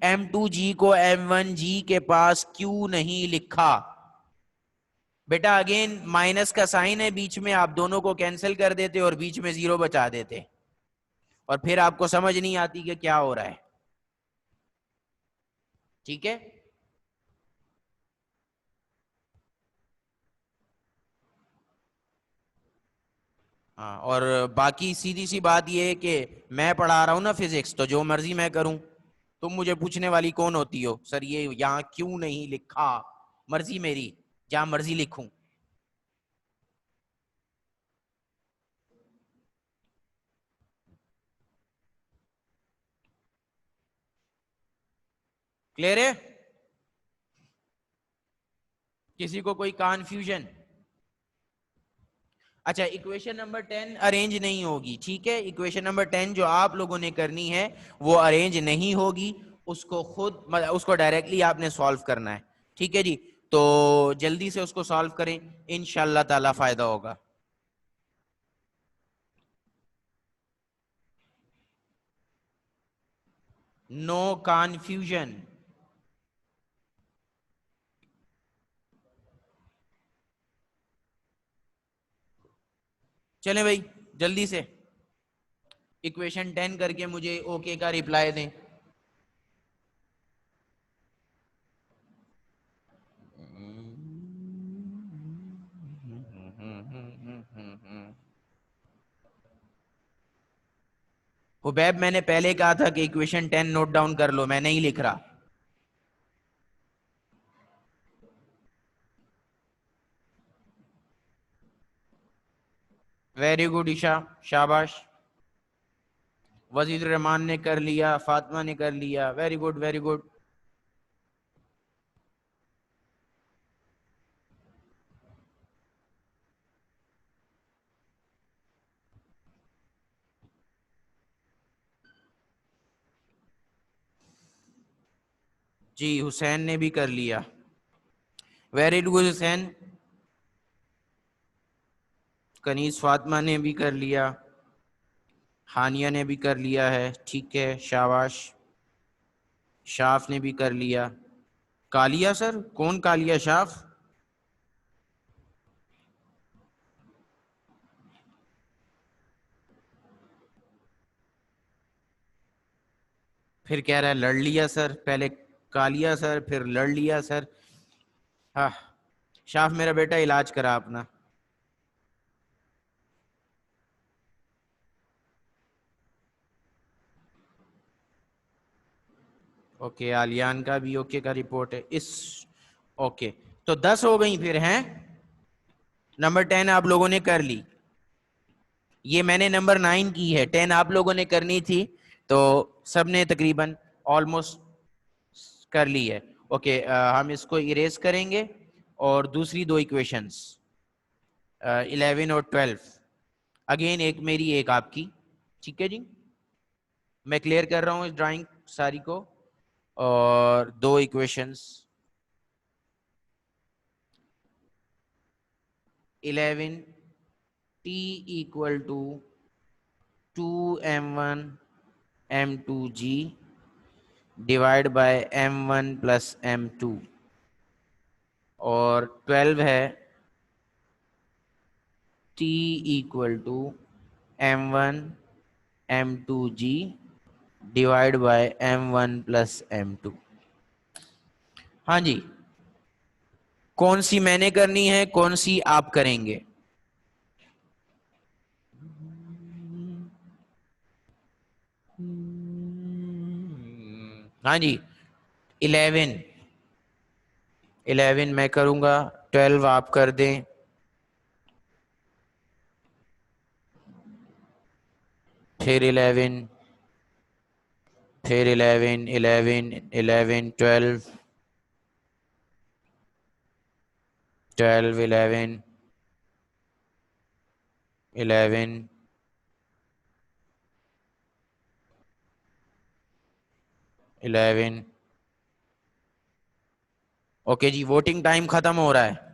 M2G को M1G के पास क्यों नहीं लिखा। बेटा अगेन माइनस का साइन है बीच में, आप दोनों को कैंसिल कर देते और बीच में 0 बचा देते और फिर आपको समझ नहीं आती कि क्या हो रहा है। ठीक है, हाँ। और बाकी सीधी सी बात यह है कि मैं पढ़ा रहा हूं ना फिजिक्स, तो जो मर्जी मैं करूं। तुम मुझे पूछने वाली कौन होती हो, सर ये यहां क्यों नहीं लिखा। मर्जी मेरी, जहां मर्जी लिखूं। क्लियर है, किसी को कोई कन्फ्यूजन। अच्छा, इक्वेशन नंबर 10 अरेंज नहीं होगी, ठीक है। इक्वेशन नंबर 10 जो आप लोगों ने करनी है वो अरेंज नहीं होगी, उसको खुद उसको डायरेक्टली आपने सॉल्व करना है। ठीक है जी, तो जल्दी से उसको सॉल्व करें, इंशाल्लाह ताला फायदा होगा। No confusion. चलें भाई, जल्दी से इक्वेशन 10 करके मुझे ओके का रिप्लाई दें। हुबैब, मैंने पहले कहा था कि इक्वेशन 10 नोट डाउन कर लो, मैं नहीं लिख रहा। वेरी गुड ईशा, शाबाश। वजीर रहमान ने कर लिया, फातिमा ने कर लिया, वेरी गुड वेरी गुड। जी, हुसैन ने भी कर लिया, वेरी गुड हुसैन। कनीज फातिमा ने भी कर लिया, हानिया ने भी कर लिया है, ठीक है, शाबाश। शाफ ने भी कर लिया। कालिया सर, कौन कालिया? शाफ? फिर कह रहा है लड़ लिया सर, पहले कालिया सर फिर लड़ लिया सर। हाँ, शाफ मेरा बेटा इलाज करा अपना। ओके, आलियान का भी ओके का रिपोर्ट है इस। ओके, तो 10 हो गई फिर हैं। नंबर 10 आप लोगों ने कर ली, ये मैंने नंबर 9 की है, 10 आप लोगों ने करनी थी, तो सबने तकरीबन ऑलमोस्ट कर ली है। ओके, हम इसको इरेज करेंगे और दूसरी दो इक्वेशंस। 11 और 12, अगेन एक मेरी एक आपकी, ठीक है जी। मैं क्लियर कर रहा हूँ इस ड्राइंग सारी को, और दो equations 11 t equal to 2m1 m2g divide by m1 plus m2, और 12 है t equal to m1 m2g divide by m1 plus m2। हाँ जी, कौन सी मैंने करनी है, कौन सी आप करेंगे? हाँ जी, 11 11 मैं करूंगा, 12 आप कर दें, फिर 11, फिर 11 11 11 12 12 11 11 11। ओके जी, वोटिंग टाइम खत्म हो रहा है।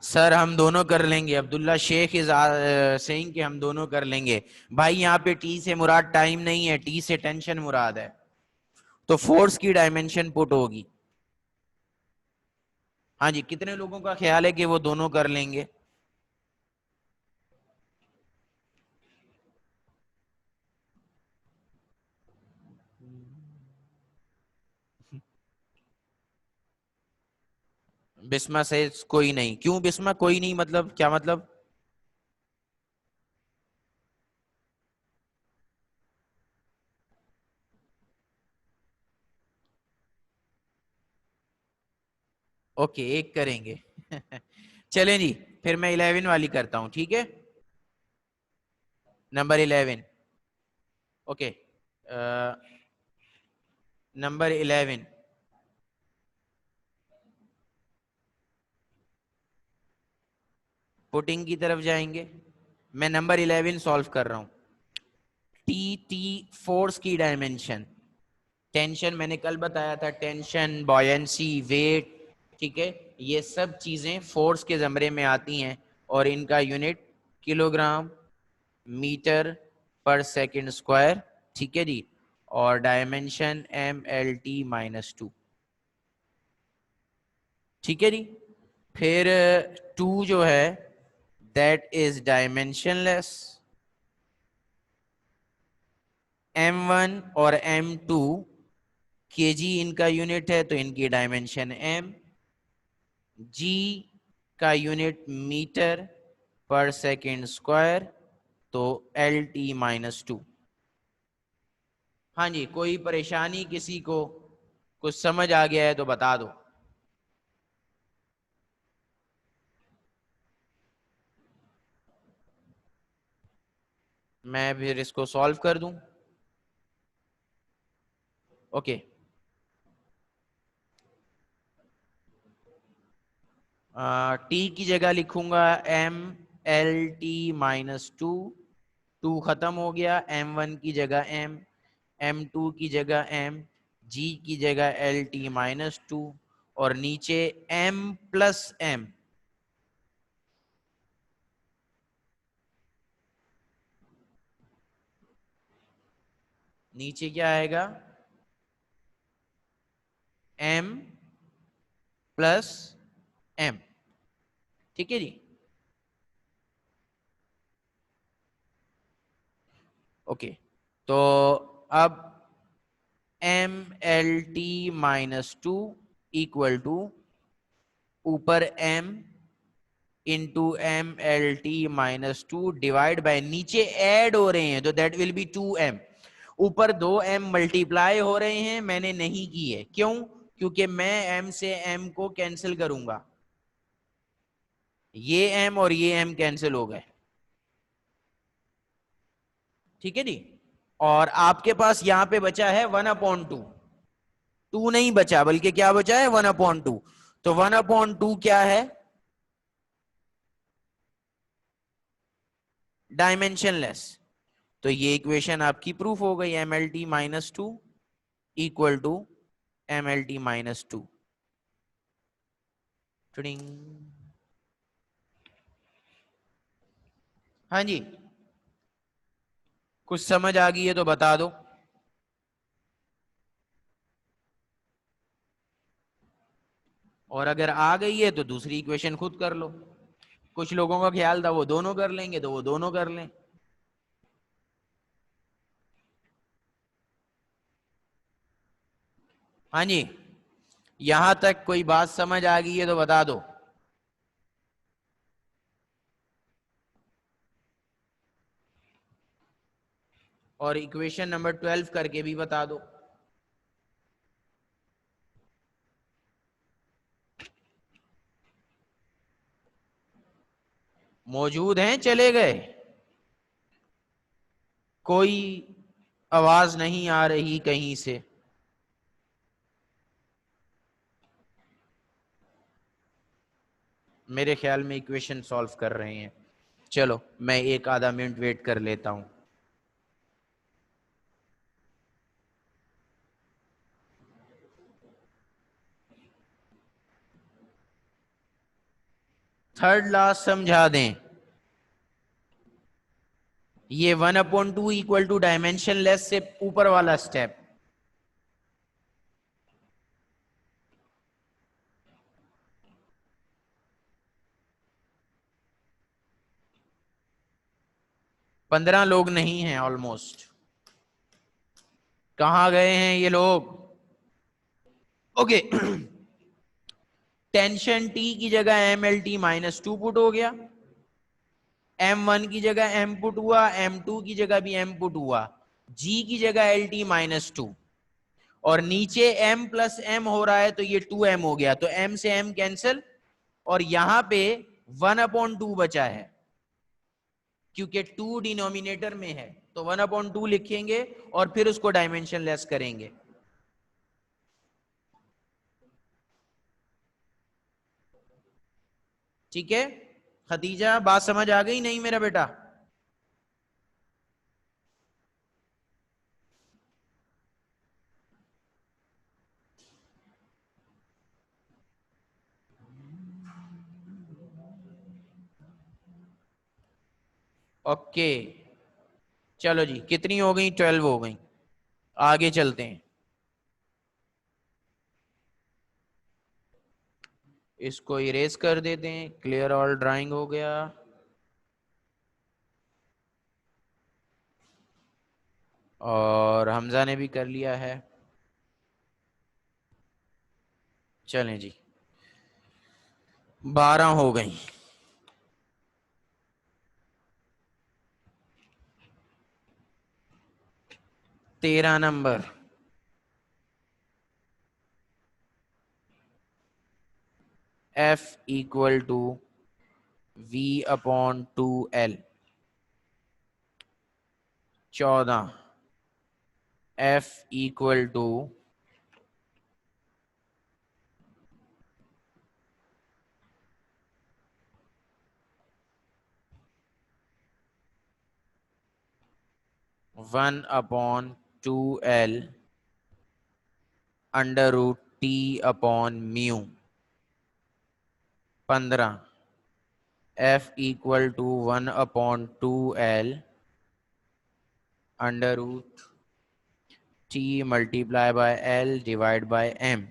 सर हम दोनों कर लेंगे, अब्दुल्ला शेख इज सेइंग कि हम दोनों कर लेंगे। भाई यहाँ पे टी से मुराद टाइम नहीं है, टी से टेंशन मुराद है, तो फोर्स की डायमेंशन पुट होगी। हाँ जी, कितने लोगों का ख्याल है कि वो दोनों कर लेंगे? बिस्मा से कोई नहीं, क्यों बिस्मा कोई नहीं, मतलब क्या मतलब? ओके, एक करेंगे। चलें जी, फिर मैं 11 वाली करता हूं, ठीक है। नंबर 11। ओके, नंबर 11, पुटिंग की तरफ जाएंगे। मैं नंबर 11 सॉल्व कर रहा हूं। टी टी फोर्स की डायमेंशन, टेंशन मैंने कल बताया था, टेंशन, बॉयंसी, वेट, ठीक है, ये सब चीजें फोर्स के जमरे में आती हैं, और इनका unit kilogram metre per second square, ठीक है जी, और डायमेंशन MLT-2, ठीक है जी। फिर 2 जो है दैट इज डायमेंशनलेस, M1 और M2 केजी इनका यूनिट है, तो इनकी डायमेंशन M, जी का unit metre per second square, तो LT-2। हाँ जी, कोई परेशानी किसी को, कुछ समझ आ गया है तो बता दो। मैं फिर इसको सॉल्व कर दूं। ओके, टी की जगह लिखूंगा MLT-2, 2 खत्म हो गया, M1 की जगह M, M2 की जगह M, G की जगह LT-2, और नीचे M प्लस M। नीचे क्या आएगा? M प्लस M, ठीक है जी। ओके, तो अब MLT-2 इक्वल टू ऊपर M into MLT-2 divide by, नीचे ऐड हो रहे हैं तो दैट विल बी 2M, ऊपर 2M मल्टीप्लाई हो रहे हैं, मैंने नहीं की है, क्यों? क्योंकि मैं M से M को कैंसिल करूंगा, ये M और ये M कैंसिल हो गए, ठीक है जी। और आपके पास यहां पे बचा है 1/2, 2 नहीं बचा बल्कि क्या बचा है, 1/2। तो 1/2 क्या है? डायमेंशनलेस। तो ये इक्वेशन आपकी प्रूफ हो गई, MLT minus two equal to MLT minus two. हाँ जी, कुछ समझ आ गई है तो बता दो। और अगर आ गई है तो दूसरी इक्वेशन खुद कर लो। कुछ लोगों का ख्याल था वो दोनों कर लेंगे, तो वो दोनों कर लें। हाँ जी, यहां तक कोई बात समझ आ गई है तो बता दो। और इक्वेशन नंबर 12 करके भी बता दो। मौजूद हैं, चले गए? कोई आवाज नहीं आ रही कहीं से। मेरे ख्याल में इक्वेशन सॉल्व कर रहे हैं। चलो मैं एक आधा मिनट वेट कर लेता हूं। थर्ड लास्ट समझा दें। ये 1/2 इक्वल टू डायमेंशन लेस से ऊपर वाला स्टेप। पंद्रह लोग नहीं हैं ऑलमोस्ट। कहां गए हैं ये लोग? ओके। टेंशन टी की जगह MLT माइनस टू पुट हो गया, M1 की जगह M पुट हुआ, M2 की जगह भी M पुट हुआ, G की जगह LT माइनस टू, और नीचे M प्लस M हो रहा है तो ये 2M हो गया, तो M से M कैंसिल, और यहां पे 1/2 बचा है क्योंकि 2 डिनोमिनेटर में है, तो 1/2 लिखेंगे और फिर उसको डायमेंशन लेस करेंगे। ठीक है खदीजा, बात समझ आ गई नहीं मेरा बेटा? ओके चलो जी, कितनी हो गई? 12 हो गई। आगे चलते हैं। इसको इरेज कर देते हैं। क्लियर ऑल ड्राइंग हो गया। और हमजा ने भी कर लिया है। चलें जी, 12 हो गई। 13 number, F equal to V/2L। 14, F equal to 1/2L √T/μ। 15, F equal to 1/2L √T multiply by L divide by M।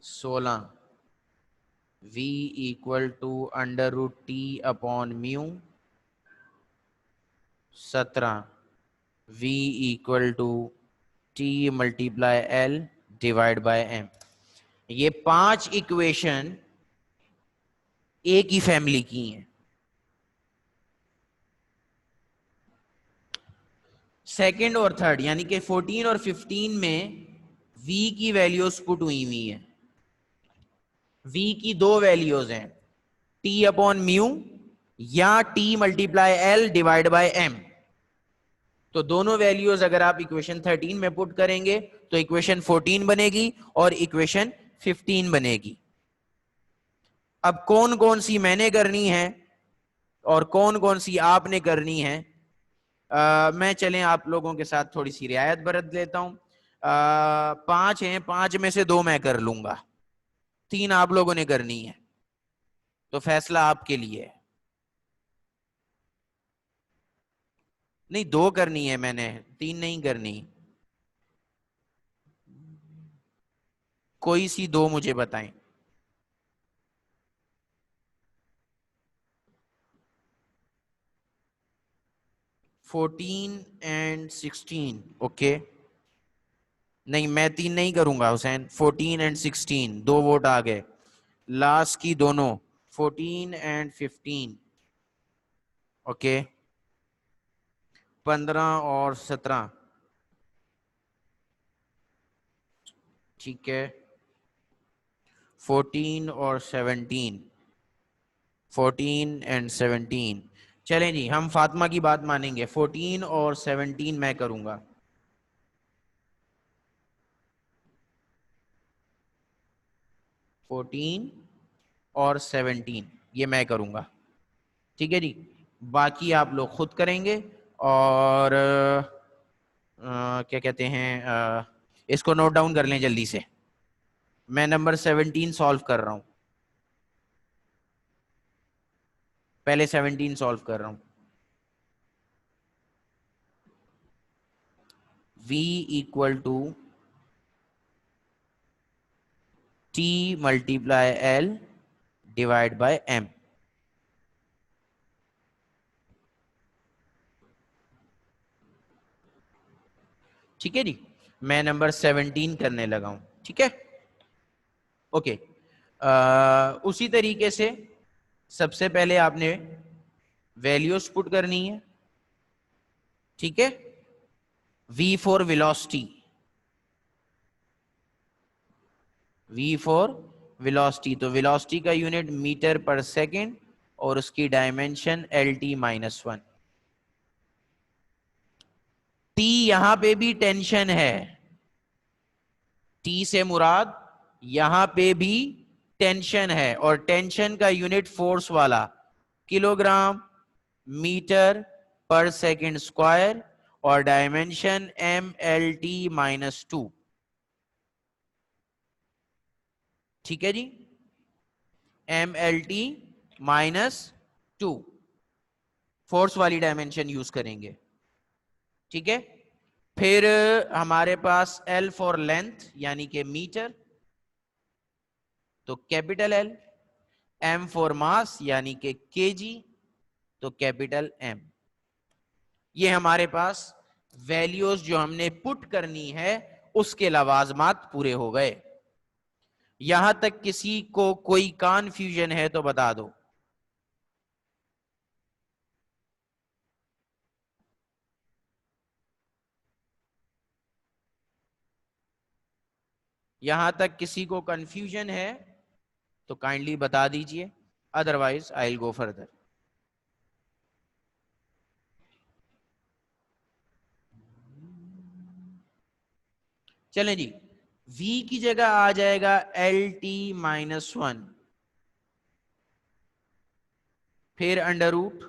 16, V equal to √T/μ। 17, V equal to T multiply L divide by M। ये 5 equation एक ही family की हैं। Second और third यानी कि 14 और 15 में V की वैल्यूज पुट हुई है। V की दो वैल्यूज हैं, T/μ या T multiply L divide by M। तो दोनों वैल्यूज अगर आप इक्वेशन 13 में पुट करेंगे तो इक्वेशन 14 बनेगी और इक्वेशन 15 बनेगी। अब कौन कौन सी मैंने करनी है और कौन कौन सी आपने करनी है। मैं चलें आप लोगों के साथ थोड़ी सी रियायत बरत लेता हूं। 5 हैं, 5 में से 2 मैं कर लूंगा, 3 आप लोगों ने करनी है, तो फैसला आपके लिए है। नहीं, 2 करनी है मैंने, 3 नहीं करनी। कोई सी 2 मुझे बताएं। 14 एंड 16, ओके। नहीं, मैं 3 नहीं करूंगा हुसैन। 14 एंड 16 2 वोट आ गए। लास्ट की दोनों 14 एंड 15, ओके। 15 और 17, ठीक है। 14 और 17, 14 एंड 17। चलें जी, हम फातिमा की बात मानेंगे। 14 और 17 मैं करूंगा। 14 और 17 ये मैं करूंगा, ठीक है जी। बाकी आप लोग खुद करेंगे। और क्या कहते हैं, इसको नोट डाउन कर लें जल्दी से। मैं नंबर 17 सॉल्व कर रहा हूं, पहले 17 सॉल्व कर रहा हूं। V equal to T multiply L divide by M, ठीक है जी। मैं नंबर 17 करने लगा हूं, ठीक है, ओके। उसी तरीके से सबसे पहले आपने वैल्यूज पुट करनी है, ठीक है। V for velocity, V for velocity, तो वेलोसिटी का यूनिट मीटर पर सेकेंड और उसकी डायमेंशन LT-1। T यहां पे भी टेंशन है, T से मुराद यहां पे भी टेंशन है, और टेंशन का यूनिट फोर्स वाला kilogram metre per second square, और डायमेंशन MLT-2, ठीक है जी। MLT-2 फोर्स वाली डायमेंशन यूज करेंगे, ठीक है। फिर हमारे पास L फॉर लेंथ यानी कि मीटर, तो capital L। M for mass यानी कि केजी, तो कैपिटल M। ये हमारे पास वैल्यूज जो हमने पुट करनी है उसके लवाजमात पूरे हो गए। यहां तक किसी को कोई कन्फ्यूजन है तो बता दो। यहां तक किसी को कंफ्यूजन है तो काइंडली बता दीजिए, otherwise I will go further. चलें जी, v की जगह आ जाएगा LT-1, फिर अंडर रूट,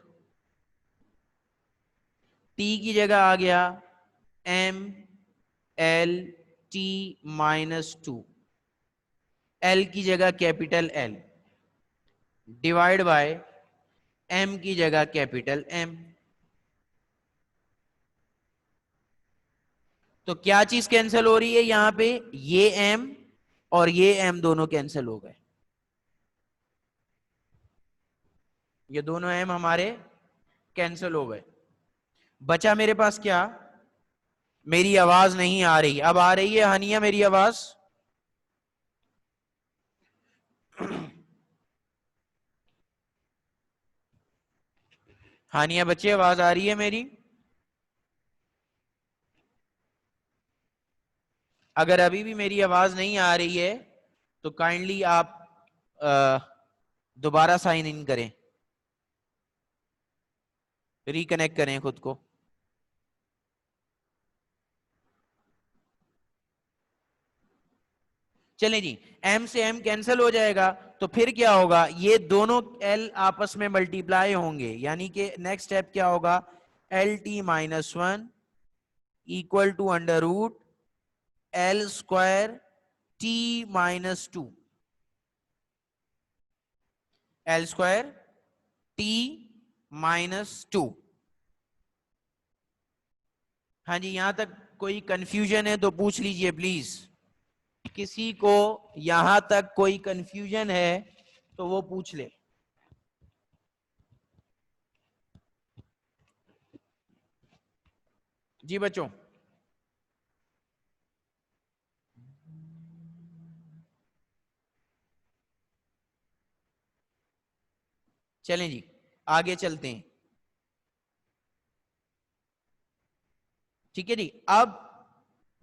t की जगह आ गया MLT-2, L की जगह capital L, divide by M की जगह कैपिटल M। तो क्या चीज कैंसिल हो रही है यहां पे, ये M और ये M दोनों कैंसिल हो गए, ये दोनों M हमारे कैंसिल हो गए। बचा मेरे पास क्या, मेरी आवाज नहीं आ रही, अब आ रही है हानिया मेरी आवाज? हानिया बच्चे, आवाज आ रही है मेरी? अगर अभी भी मेरी आवाज नहीं आ रही है तो काइंडली आप दोबारा साइन इन करें, रिकनेक्ट करें खुद को। चलें जी, m से m कैंसिल हो जाएगा, तो फिर क्या होगा, ये दोनों l आपस में मल्टीप्लाई होंगे, यानी कि नेक्स्ट स्टेप क्या होगा, L T minus one equal to under root L square T minus two, L square T minus two. हाँ जी, यहां तक कोई कंफ्यूजन है तो पूछ लीजिए प्लीज। किसी को यहां तक कोई कंफ्यूजन है तो वो पूछ ले। जी बच्चों, चलें जी, आगे चलते हैं। ठीक है जी, अब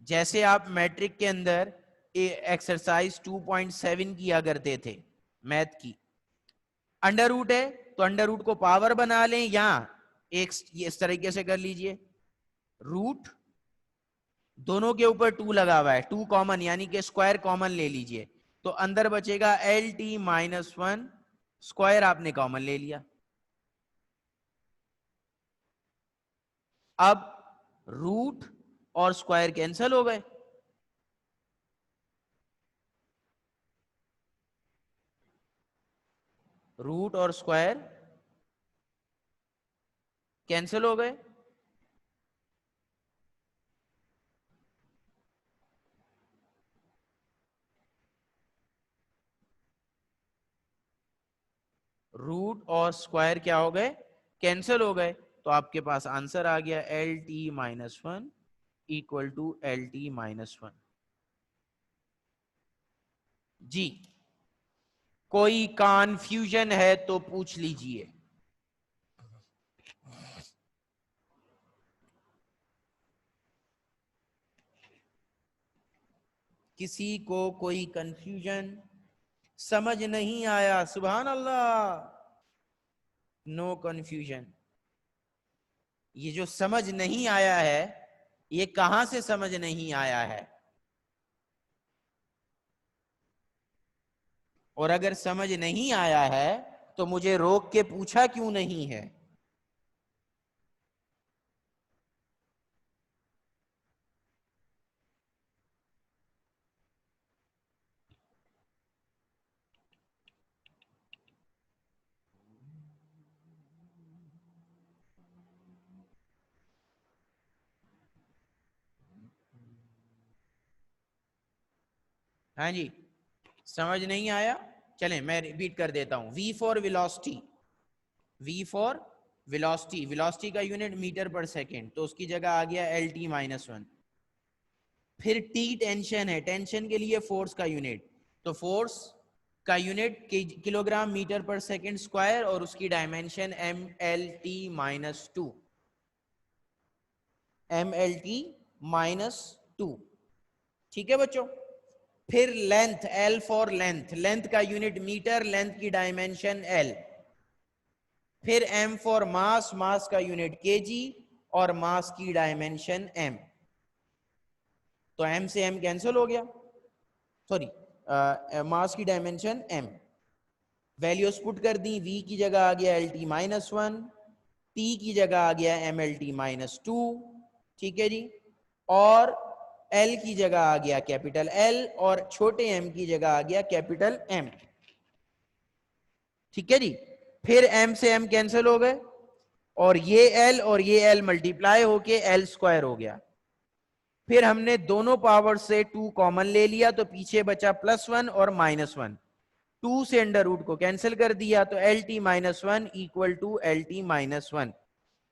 जैसे आप मैट्रिक के अंदर एक्सरसाइज 2.7 किया करते थे मैथ की, अंडर रूट है तो अंडर रूट को पावर बना लें, या एक इस तरीके से कर लीजिए, रूट दोनों के ऊपर 2 लगा हुआ है, 2 कॉमन यानी कि स्क्वायर कॉमन ले लीजिए, तो अंदर बचेगा L T minus one, square आपने कॉमन ले लिया। अब रूट और स्क्वायर कैंसिल हो गए, रूट और स्क्वायर कैंसिल हो गए, रूट और स्क्वायर क्या हो गए, कैंसिल हो गए, तो आपके पास आंसर आ गया L T minus one equal to L T minus one. जी, कोई कॉन्फ्यूजन है तो पूछ लीजिए। किसी को कोई कंफ्यूजन, समझ नहीं आया, सुभान अल्लाह, नो कंफ्यूजन। ये जो समझ नहीं आया है, ये कहां से समझ नहीं आया है, और अगर समझ नहीं आया है तो मुझे रोक के पूछा क्यों नहीं है। हाँ जी, समझ नहीं आया, चलें मैं रिपीट कर देता हूं। V for velocity, V for velocity, velocity का यूनिट मीटर पर सेकेंड, तो उसकी जगह आ गया एल टी माइनस वन। फिर T टेंशन है, टेंशन के लिए फोर्स का यूनिट, तो फोर्स का unit kilogram metre per second square, और उसकी dimension M L T minus two, M L T minus two. ठीक है बच्चों, फिर length, L for length, length का यूनिट मीटर, लेंथ की डायमेंशन L। फिर M फॉर मास, मास का यूनिट केजी, और मास की डायमेंशन M। तो M से M कैंसिल हो गया, सॉरी, मास की डायमेंशन M। वैल्यूज पुट कर दी, V की जगह आ गया L T minus one, T की जगह आ गया M L T minus two, ठीक है जी, और L की जगह आ गया कैपिटल L, और छोटे m की जगह आ गया कैपिटल M। ठीक है जी, फिर m से m कैंसिल हो गए, और ये L और ये L मल्टीप्लाई होके L स्क्वायर हो गया। फिर हमने दोनों पावर से 2 कॉमन ले लिया, तो पीछे बचा प्लस वन और माइनस वन, 2 से अंडर रूट को कैंसिल कर दिया, तो L T minus one equal to L T minus one.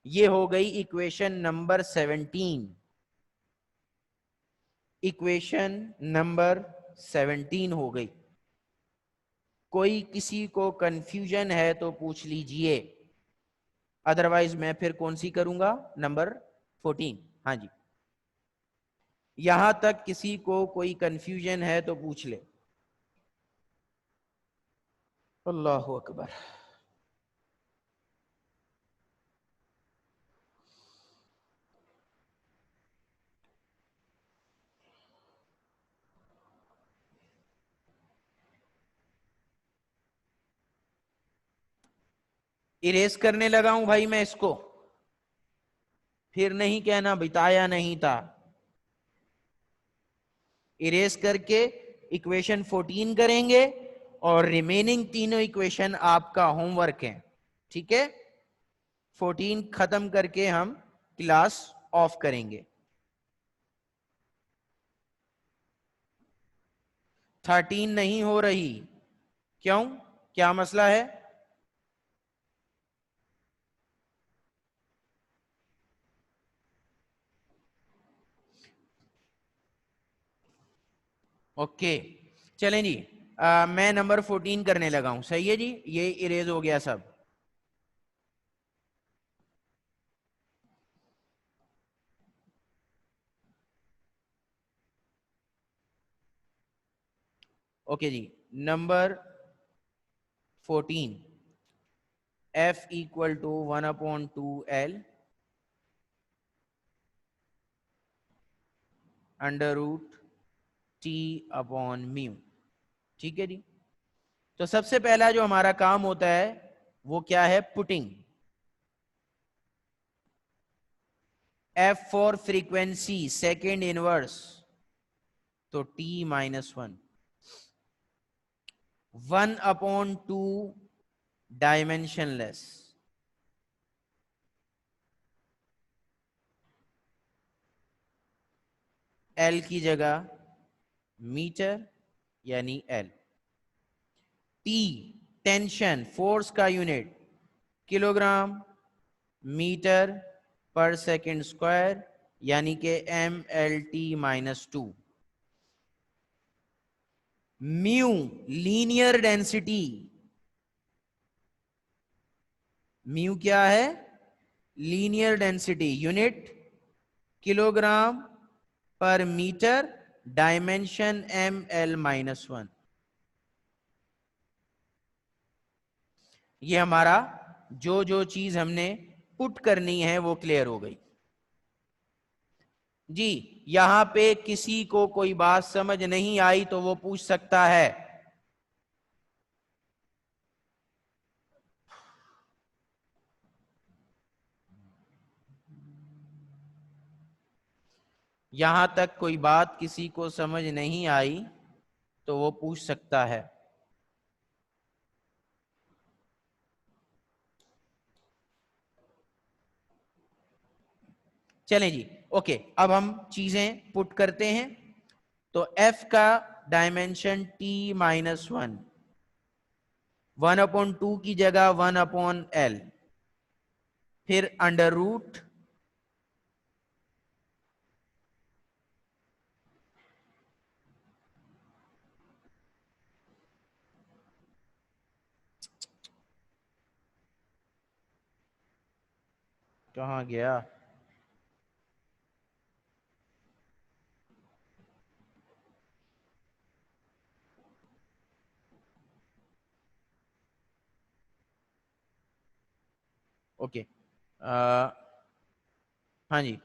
ये हो गई इक्वेशन नंबर 17, इक्वेशन नंबर 17 हो गई। कोई किसी को कंफ्यूजन है तो पूछ लीजिए, अदरवाइज मैं फिर कौन सी करूंगा, नंबर 14। हाँ जी, यहां तक किसी को कोई कंफ्यूजन है तो पूछ ले। अल्लाह अकबर। इरेज करने लगा हूं भाई मैं इसको, फिर नहीं कहना बिताया नहीं था। इरेज करके इक्वेशन 14 करेंगे और रिमेनिंग तीनों इक्वेशन आपका होमवर्क है, ठीक है। 14 खत्म करके हम क्लास ऑफ करेंगे। 13 नहीं हो रही, क्यों, क्या मसला है? ओके, चलें जी। मैं नंबर 14 करने लगा हूं, सही है जी, ये इरेज हो गया सब। ओके जी, number 14, f equal to 1/2l under root t upon mu, ठीक है जी। तो सबसे पहला जो हमारा काम होता है वो क्या है, putting. f for frequency second inverse, तो t-1, 1/2 डायमेंशनलेस, l की जगह मीटर यानी l। T टेंशन, फोर्स का unit kilogram metre per second square, यानी कि MLT-2। Mu linear density, mu क्या है, लीनियर डेंसिटी, यूनिट किलोग्राम पर मीटर, डायमेंशन ML-1। ये हमारा जो जो चीज हमने पुट करनी है वो क्लियर हो गई जी। यहां पे किसी को कोई बात समझ नहीं आई तो वो पूछ सकता है। यहां तक कोई बात किसी को समझ नहीं आई तो वो पूछ सकता है। चलें जी, ओके, अब हम चीजें पुट करते हैं। तो f का डायमेंशन t-1, 1/2 की जगह 1/l, फिर अंडर रूट कहां गया, ओके, हाँ जी,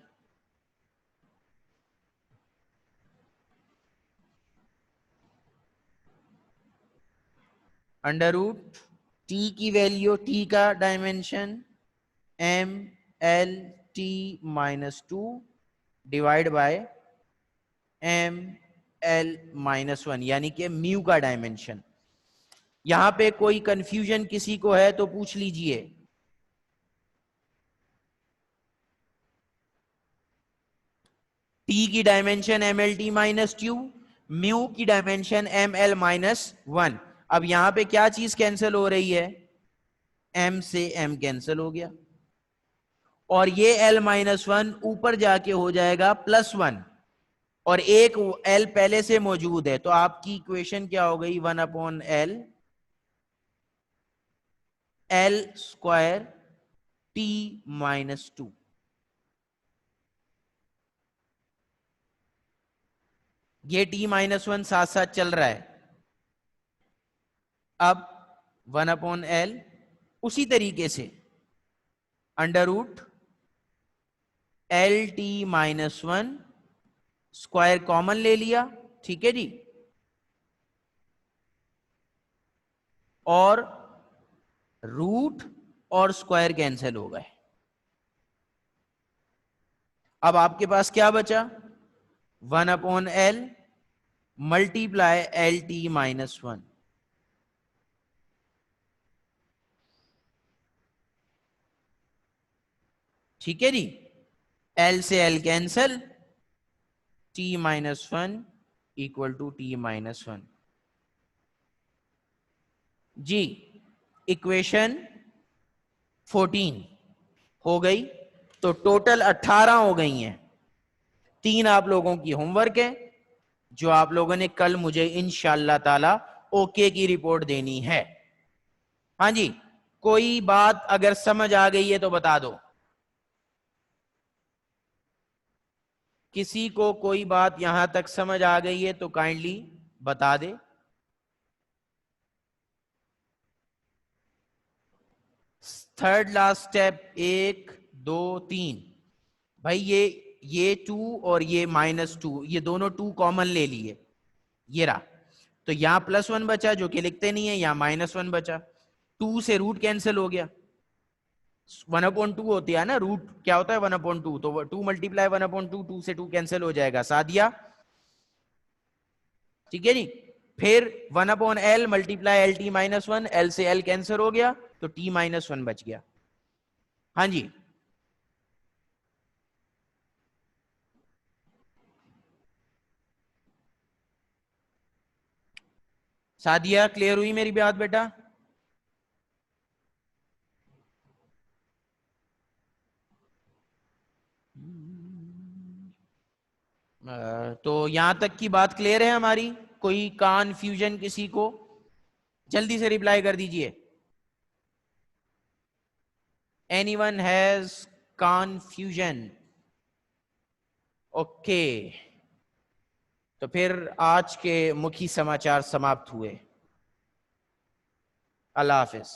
अंडर रूट t की वैल्यू, t का dimension MLT-2 divide by ML-1, यानी कि म्यू का डायमेंशन। यहां पे कोई कंफ्यूजन किसी को है तो पूछ लीजिए। t की डायमेंशन MLT-2, म्यू की डायमेंशन ML-1। अब यहां पे क्या चीज कैंसिल हो रही है, m से m कैंसिल हो गया, और ये l-1 ऊपर जाके हो जाएगा +1, और एक l पहले से मौजूद है, तो आपकी इक्वेशन क्या हो गई, 1/l l² t-2। ये t-1 साथ साथ चल रहा है। अब 1/l उसी तरीके से under root LT-1 square common ले लिया, ठीक है जी, और रूट और स्क्वायर कैंसिल हो गए। अब आपके पास क्या बचा? 1/L multiply LT-1। ठीक है जी, L से L cancel, T-1 equal to T-1 जी। इक्वेशन 14 हो गई, तो टोटल 18 हो गई हैं। 3 आप लोगों की होमवर्क है, जो आप लोगों ने कल मुझे इंशाअल्लाह ताला ओके की रिपोर्ट देनी है। हाँ जी, कोई बात अगर समझ आ गई है तो बता दो। किसी को कोई बात यहां तक समझ आ गई है तो काइंडली बता दे। Third last step, 1 2 3। भाई ये 2 और ये -2, ये दोनों 2 कॉमन ले लिए, ये रहा। तो यहां +1 बचा जो कि लिखते नहीं है, यहां -1 बचा। 2 से रूट कैंसिल हो गया, 1/2 होती है ना, रूट क्या होता है 1/2, तो 2 मल्टीप्लाई 1/2, 2 से 2 कैंसिल हो जाएगा, सादिया। ठीक है जी। फिर 1/L मल्टीप्लाई LT-1, L से L कैंसिल हो गया तो T-1 बच गया। हाँ जी, सादिया क्लियर हुई मेरी बात बेटा? तो यहां तक की बात क्लियर है हमारी? कोई कन्फ्यूजन किसी को? जल्दी से रिप्लाई कर दीजिए। Anyone has confusion? ओके, तो फिर आज के मुख्य समाचार समाप्त हुए। अल्लाह हाफिज।